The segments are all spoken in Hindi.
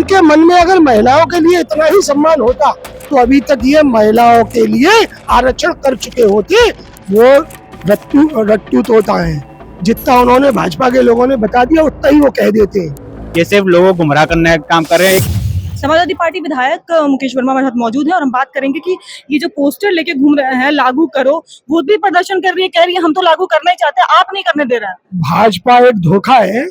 इनके मन में अगर महिलाओं के लिए इतना ही सम्मान होता तो अभी तक ये महिलाओं के लिए आरक्षण कर चुके होते। वो रट्टू तोता है, जितना उन्होंने भाजपा के लोगों ने बता दिया उतना ही वो कह देते हैं। ये सिर्फ लोगों को गुमराह करने का काम कर रहे हैं। समाजवादी पार्टी विधायक मुकेश वर्मा हमारे साथ मौजूद है और हम बात करेंगे कि ये जो पोस्टर लेके घूम रहे हैं लागू करो, वो भी प्रदर्शन कर रही है, कह रही है हम तो लागू करना ही चाहते हैं, आप नहीं करने दे रहे हैं। भाजपा एक धोखा है।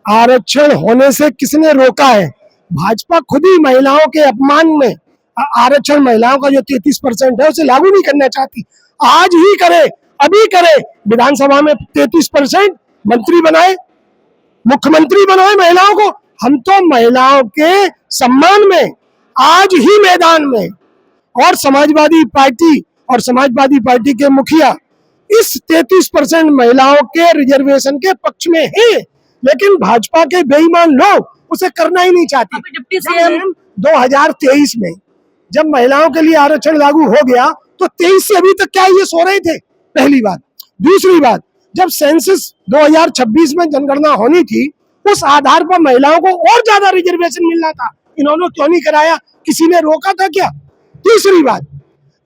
आरक्षण होने से किसने रोका है? भाजपा खुद ही महिलाओं के अपमान में आरक्षण, महिलाओं का जो 33% है उसे लागू नहीं करना चाहती। आज ही करे, अभी करे, विधानसभा में 33% मंत्री बनाए, मुख्यमंत्री बनाए महिलाओं को। हम तो महिलाओं के सम्मान में आज ही मैदान में, और समाजवादी पार्टी के मुखिया इस 33% महिलाओं के रिजर्वेशन के पक्ष में है, लेकिन भाजपा के बेईमान लोग उसे करना ही नहीं चाहते। डिप्टी सीएम 2023 में जब महिलाओं के लिए आरक्षण लागू हो गया तो 23 से अभी तक क्या ये सो रहे थे? पहली बात। दूसरी बात, जब सेंसस 2026 में जनगणना होनी थी, उस आधार पर महिलाओं को और ज्यादा रिजर्वेशन मिलना था, इन्होंने क्यों नहीं कराया? किसी ने रोका था क्या? तीसरी बात,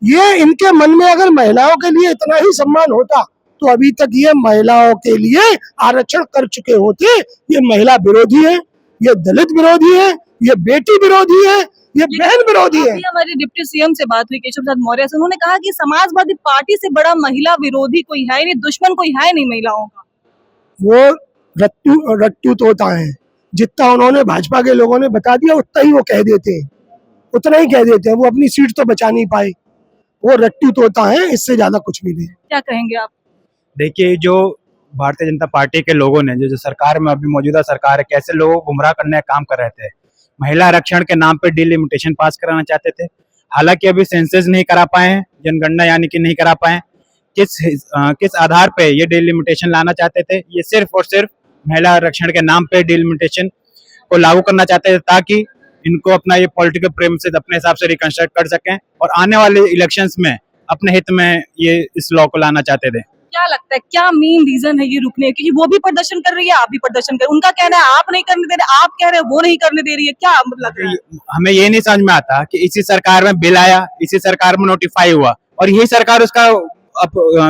ये इनके मन में अगर महिलाओं के लिए इतना ही सम्मान होता तो अभी तक ये महिलाओं के लिए आरक्षण कर चुके होते। ये महिला विरोधी है, ये दलित विरोधी है, ये बेटी विरोधी है, ये बहन विरोधी है। हमारी डिप्टी सीएम से बात हुई केशव प्रसाद मौर्य से, उन्होंने कहा कि समाजवादी पार्टी से बड़ा महिला विरोधी कोई है नहीं, दुश्मन कोई है नहीं महिलाओं का। वो रट्टू तोता है, जितना उन्होंने भाजपा के लोगों ने बता दिया उतना ही वो कह देते हैं, उतना ही कह देते हैं। वो अपनी सीट तो बचा नहीं पाए। वो रट्टू तोता है, इससे ज्यादा कुछ भी नहीं। क्या कहेंगे आप? देखिए, जो भारतीय जनता पार्टी के लोगों ने जो सरकार में, अभी मौजूदा सरकार है, कैसे लोगों को गुमराह करने का काम कर रहे थे। महिला आरक्षण के नाम पे डिलिमिटेशन पास कराना चाहते थे। हालांकि अभी सेंसस नहीं करा पाए हैं, जनगणना यानी कि नहीं करा पाए। किस आधार पे ये डिलिमिटेशन लाना चाहते थे? ये सिर्फ और सिर्फ महिला आरक्षण के नाम पे डिलिमिटेशन को लागू करना चाहते थे, ताकि इनको अपना ये पॉलिटिकल प्रेमिसेस अपने हिसाब से रिकंस्ट्रक्ट कर सकें और आने वाले इलेक्शंस में अपने हित में ये इस लॉ को लाना चाहते थे। क्या लगता है क्या मेन रीजन है ये रुकने? क्योंकि वो भी प्रदर्शन कर रही है, आप भी प्रदर्शन कर, उनका कहना है आप नहीं करने दे रहे, आप कह रहे हैं वो नहीं करने दे रही है, क्या मतलब? हमें ये नहीं समझ में आता कि इसी सरकार में बिल आया, इसी सरकार में नोटिफाई हुआ और यही सरकार उसका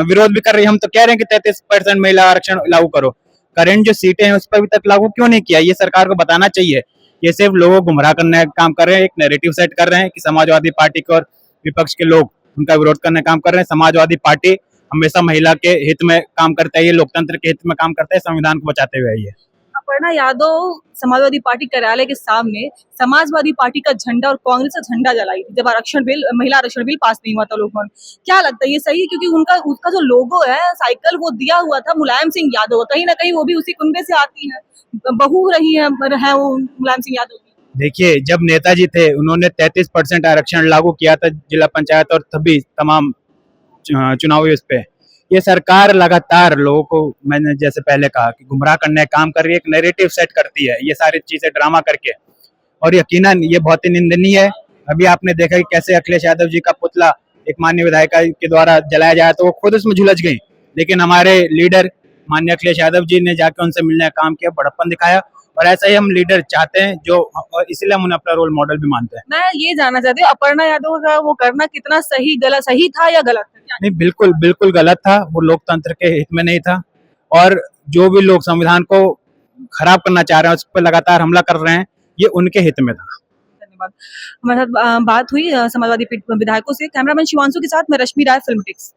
विरोध भी कर रही है। हम तो कह रहे हैं कि 33% महिला आरक्षण लागू करो। करंट जो सीटें हैं उस पर अभी तक लागू क्यों नहीं किया? ये सरकार को बताना चाहिए। ये सिर्फ लोगों को गुमराह करने का काम कर रहे हैं, एक नैरेटिव सेट कर रहे हैं कि समाजवादी पार्टी के और विपक्ष के लोग उनका विरोध करने का काम कर रहे हैं। समाजवादी पार्टी हमेशा महिला के हित में काम करता है, ये लोकतंत्र के हित में काम करता है, संविधान को बचाते हुए है। ये अपर्णा यादव समाजवादी पार्टी कार्यालय के सामने समाजवादी पार्टी का झंडा और कांग्रेस का झंडा जलाई थी जब महिला आरक्षण बिल पास नहीं हुआ था लोगों में। क्या लगता है ये सही? क्योंकि उसका जो लोगो है साइकिल, वो दिया हुआ था मुलायम सिंह यादव, कहीं ना कहीं वो भी उसी कुनबे से आती है, बहू रही है वो मुलायम सिंह यादव की। देखिए, जब नेताजी थे उन्होंने 33% आरक्षण लागू किया था जिला पंचायत और सभी तमाम चुनावी उस पे। ये सरकार लगातार लोगों को, मैंने जैसे पहले कहा, कि गुमराह करने का काम कर रही है, एक नैरेटिव सेट करती है ये सारी चीजें ड्रामा करके, और यकीनन ये बहुत ही निंदनीय है। अभी आपने देखा कि कैसे अखिलेश यादव जी का पुतला एक माननीय विधायिका के द्वारा जलाया जाए तो वो खुद उसमें झुलस गई, लेकिन हमारे लीडर माननीय अखिलेश यादव जी ने जाके उनसे मिलने का काम किया, बड़प्पन दिखाया, और ऐसा ही हम लीडर चाहते हैं, जो इसलिए हम उन्हें अपना रोल मॉडल भी मानते हैं। मैं ये जानना चाहती हूँ अपर्णा यादव का वो करना कितना सही था या गलत था? नहीं, बिल्कुल बिल्कुल गलत था। वो लोकतंत्र के हित में नहीं था, और जो भी लोग संविधान को खराब करना चाह रहे हैं, उस पर लगातार हमला कर रहे हैं, ये उनके हित में था। धन्यवाद। हमारे साथ बात हुई समाजवादी विधायकों से। कैमरामैन शिवांशु के साथ मैं रश्मि राय, फिल्म टिक्स।